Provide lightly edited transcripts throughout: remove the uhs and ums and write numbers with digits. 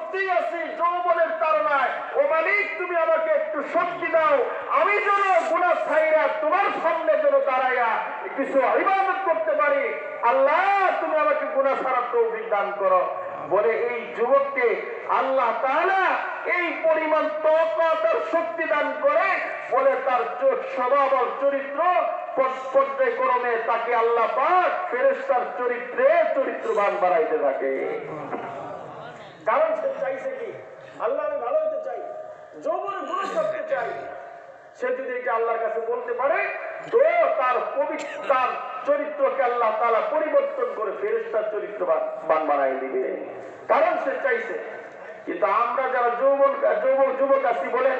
করতেই আছি যৌবনের তাড়নায়। ও মালিক, তুমি আমাকে একটু শক্তি দাও, আমি যেন গুনাহ ছাইরা তোমার সামনে যেন দাঁড়াইয়া কিছু ইবাদত করতে পারি। আল্লাহ, তুমি আমাকে গুনাহ ছাড়ার তৌফিক দান করো। বলে এই যুবককে আল্লাহ তাআলা এই পরিমাণ তাকওয়াত আর শক্তি দান করে, বলে তার স্বভাব আর চরিত্র পর্যায়ক্রমে তাকে আল্লাহ পাক ফেরেশতার চরিত্রে চরিত্রবান বানাইতে থাকে। কারণ সে চাইছে কি? আল্লাহ, আমি ভালো হতে চাই, যৌবনে গুনাহ করতে চাই। সে যদি এটা আল্লাহর কাছে বলতে পারে, তো তার পবিত্র চরিত্রকে আল্লাহ তাআলা পরিবর্তন করে ফেরেশতার চরিত্রবান বানাই দিবে। কারণ সে চাইছে। কিন্তু আমরা যারা যুবক আছি, বলেন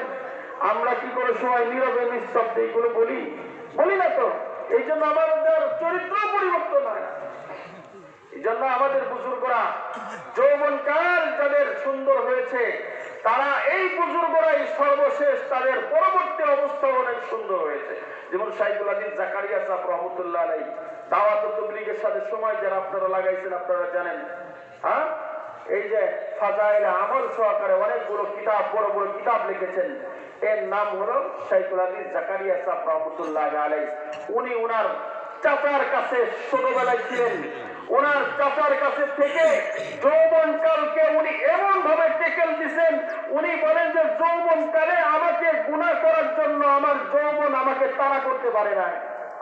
আমরা কি করে সময় নীরবে নিঃশব্দে এইগুলো বলি না তো? এই জন্য আমাদের চরিত্র পরিবর্তন হয় না। এই জন্য আমাদের বুজুর্গরা যৌবনকাল যাদের সুন্দর হয়েছে, তারা এই বুজুর্গরাই সর্বশেষ তাদের পরবর্তী অবস্থা অনেক সুন্দর হয়েছে। যেমন শাইখুল হাদিস জাকারিয়া সাহেব রহমতুল্লাহ আলাইহি দাওয়াত ও তাবলীগের সাথে সময় যারা আপনারা লাগাইছেন, আপনারা জানেন। হ্যাঁ, এই যে ফাজাইল আমল সহকারে অনেকগুলো কিতাব, বড় বড় কিতাব লিখেছেন। এর নাম হলো শাইখুল হাদিস জাকারিয়া সাহেব রহমতুল্লাহ আলাইহি। উনি ওনার চাচার কাছে ছোটবেলায় ছিলেন। ওনার চাচার কাছে থেকে যৌবনকালকে উনি এমন ভাবে টেকেল দিচ্ছেন, উনি বলেন যে যৌবনকালে আমাকে গুনাহ করার জন্য আমার যৌবন আমাকে তাড়া করতে পারে না।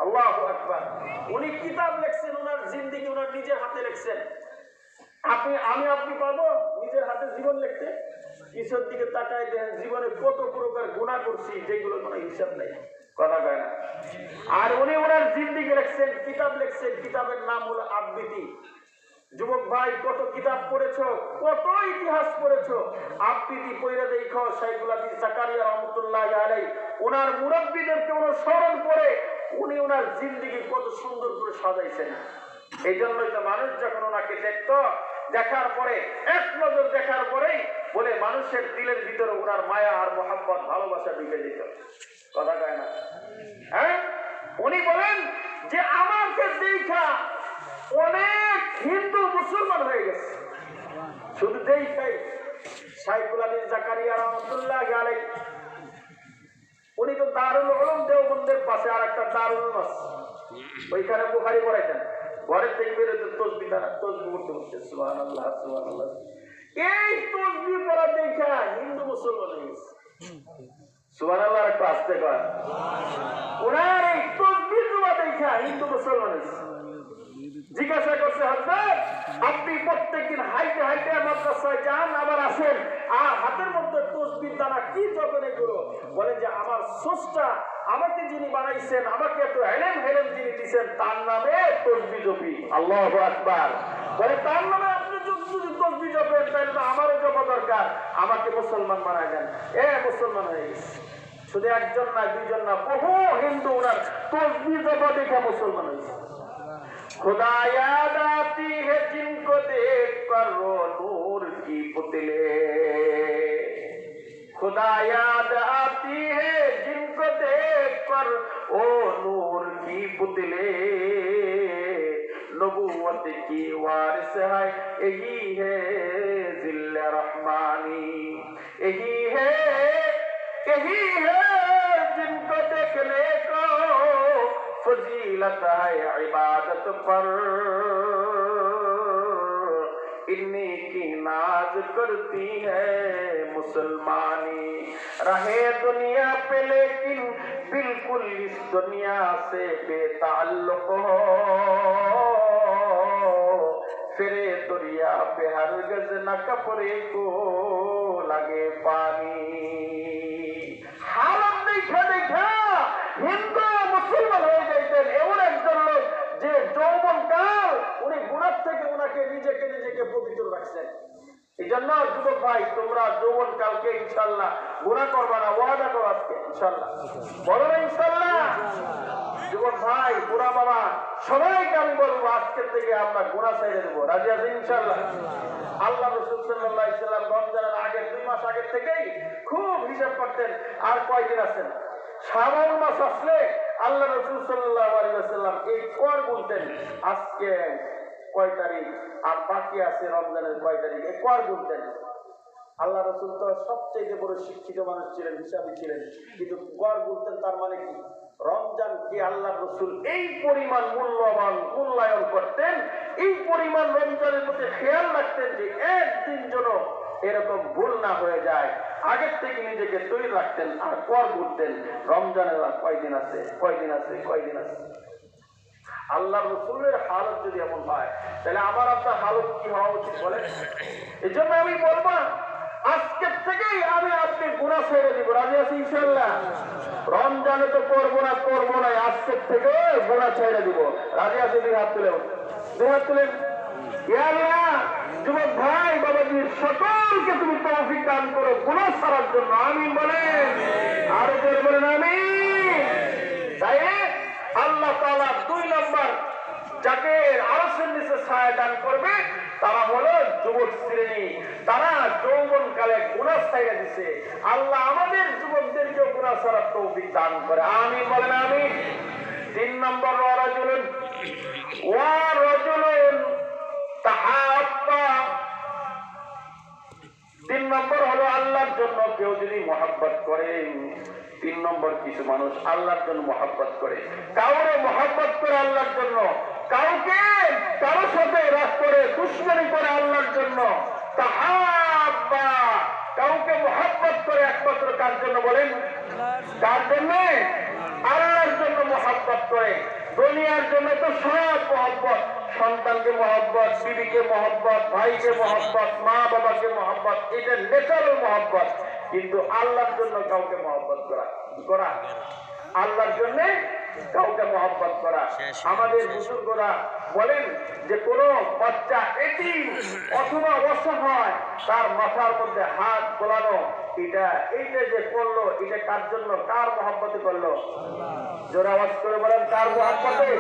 আল্লাহু আকবার। উনি কিতাব লিখছেন, ওনার জিন্দেগি ওনার নিজের হাতে লিখছেন। আপনি পাবো নিজের হাতে জীবন লিখতে? ঈশ্বর দিকে তাকায় দেন, জীবনে কত প্রকার গুনাহ করছি যেগুলো কোনো হিসাব নেই, কথা কয় না। আর উনি ওনার জিন্দেগি লিখছেন, কিতাব লিখছেন, কিতাবের নাম হলো আবৃত্তি। যুবক ভাই, কত কিতাব পড়েছো, কত ইতিহাস পড়েছো, আবৃত্তি পড়ে দেখো। শাইখুল হাদিস জাকারিয়া রহমতুল্লাহ আলাইহি ওনার মুরব্বীদেরকে অনুসরণ করে উনি ওনার জিন্দেগি কত সুন্দর করে সাজাইছেন। এই জন্যই তো মানুষ যখন ওনাকে দেখতো, দেখার পরে এক নজর দেখার পরেই বলে মানুষের দিলের ভিতরে ওনার মায়া আর মোহাব্বত ভালোবাসা ঢুকে যেত, কথা কয় না? হ্যাঁ, উনি বলেন যে আমাকে দেখা অনেক হিন্দু মুসলমান হয়ে গেছে, শুধু দেখাই। শাইখুল হাদিস জাকারিয়া রহমতুল্লাহ আলাইহি উনি তো দারুল উলুম দেওবন্দের পাশে আর একটা দারুল উলুম আছে, ওইখানে বুখারী পড়াইতেন। ঘরের থেকে বেরোতে তসবিহ করতে সুবহানাল্লাহ সুবহানাল্লাহ। এই তসবিহ পড়া দেখা হিন্দু মুসলমান হয়ে গেছে। সুবহানাল্লাহ, একটু আস্তে কর। ওনার এই তসবিহ জমা দেখা হিন্দু মুসলমান হয়েছে। জিজ্ঞাসা করছে, হযরত আপনি প্রত্যেকদিন হাইটে হাইটে মাদ্রাসায় যান আবার আসেন, আর হাতের মধ্যে তসবিহ দানা কি যখন এগুলো? বলে যে আমার স্রষ্টা আমাকে যিনি বানাইছেন, আমাকে এত হেলেম যিনি দিচ্ছেন, তার নামে তসবিহ জপি। আল্লাহু আকবার। বলে তার নামে আপনি যদি তসবিহ জপেন তাহলে তো আমারও জপা দরকার, আমাকে মুসলমান বানায় দেন। মুসলমান হয়ে গেছে। শুধু একজন না, দুইজন না, বহু হিন্দু ওনার তসবিহ জপা দেখে মুসলমান হয়েছে। खुदा याद आती है जिनको देख कर रो नूर की पुतले, खुदा याद आती है जिनको देख कर ओ नूर की पुतले, नबूवत की वारिस है यही है जिल्ल रहमानी, यही है जिनको देखने को फजीलत है इबादत पर, इन्हीं की नाज करती है मुसलमानी, रहे दुनिया पे लेकिन बिल्कुल इस दुनिया से बेताल्लुक हो, फिरे दुनिया पे हरगिज़ न कपड़े को लगे पानी। हालत देखा হিন্দু মুসলমান হয়ে যাইতেন এমন একজন লোক যে যৌবনকাল উনি গুনাহ থেকে উনাকে নিজেকে পবিত্র রাখছেন। এই জন্য যুবক ভাই, তোমরা যৌবনকালকে ইনশাআল্লাহ গুনাহ করবা না, ওয়াদা করো আজকে ইনশাআল্লাহ। বলো না ইনশাআল্লাহ? যুবক ভাই, বুড়া বাবা, সবাইকে আমি বলবো আজকের থেকে আমরা গুনাহ ছেড়ে দেবো। রাজি আছেন ইনশাআল্লাহ? আল্লাহ রাসূল সাল্লাল্লাহু আলাইহি ওয়াসাল্লাম রমজানের আগে 2 মাস আগে থেকেই খুব হিসাব করতেন আর কয়দিন আছেন। শাবান মাস আসলে আল্লাহ রাসূল সাল্লাল্লাহু আলাইহি ওয়াসাল্লাম এই কর বলতেন, আজকে কয় তারিখ আর বাকি আছে রমজানের কয় তারিখ, এই কর বলতেন। আল্লাহ রাসূল তো সবচেয়ে বড় শিক্ষিত মানুষ ছিলেন, হিসাবী ছিলেন, কিন্তু গড় বলতেন। তার মানে কি? রমজান কি আল্লাহ রাসূল এই পরিমাণ মূল্যায়ন করতেন, এই পরিমাণ রমজানের প্রতি খেয়াল রাখতেন যে একদিন যেন এরকম ভুল না হয়ে যায়, আগের থেকে নিজেকে তৈরি রাখতেন। আর কর ঘুরতেন রমজানের কয়দিন আছে, কয়দিন আছে, কয়দিন আছে। আল্লাহ রসুলের হালত যদি এমন হয়, তাহলে আমার আপনার হালত কি হওয়া উচিত বলে? এই জন্য আমি বলবো, আজকের থেকেই আমি আপনি গুনাহ ছেড়ে দিব। রাজি আছি ইনশাআল্লাহ? রমজানে তো করবো না, আজকের থেকে গুনাহ ছেড়ে দিব। রাজি আছি? দুই হাত তুলে, দুই হাত তুলে। ইয়া আল্লাহ, যুবক ভাই বাবাজি সকলকে তুমি তৌফিক দান করো গুনাহ ছাড়ার জন্য। আমিন বলেন, আরো জোরে বলেন আমিন। তাই আল্লাহ তাআলা 2 নম্বর যাকে আরশের নিচে ছায়া দান করবে তারা হলো যুবক শ্রেণী। তারা যৌবনকালে গুনাহ ছাইড়া দিছে। আল্লাহ আমাদের যুবকদেরকে গুনাহ ছাড়ার তৌফিক দান করে। আমিন বলেন আমিন। 3 নম্বর রাজুলুন তাহাব্বা। 3 নম্বর হলো আল্লাহর জন্য কেউ যদি মহব্বত করে। 3 নম্বর কিছু মানুষ আল্লাহর জন্য মহব্বত করে, কাউরে মহব্বত করে আল্লাহর জন্য, কাউকে কারোর সাথে রাগ করে দুশমনি করে আল্লাহর জন্য। তাহাব্বা, কাউকে মহব্বত করে একমাত্র কার জন্য বলেন? কার জন্য? আল্লাহর জন্য মহব্বত করে। দুনিয়ার জন্য তো সব মহব্বত, সন্তানকে মহব্বত, বিবিকে মহব্বত, ভাইকে মহব্বত, মা বাবাকে মহব্বত, এটা ন্যাচারাল মহব্বত। কিন্তু আল্লাহর জন্য কাউকে মহব্বত করা, আল্লাহর জন্য কাউকে মহব্বত করা। আমাদের বুজুর্গরা বলেন যে কোন বাচ্চা এতিম অথবা অসহায়, তার মাথার মধ্যে হাত বোলানো, এইটা যে করলো, এটা কার জন্য, কার মহব্বতে করলো? জোরে আওয়াজ করে বলেন, কার মহব্বতে?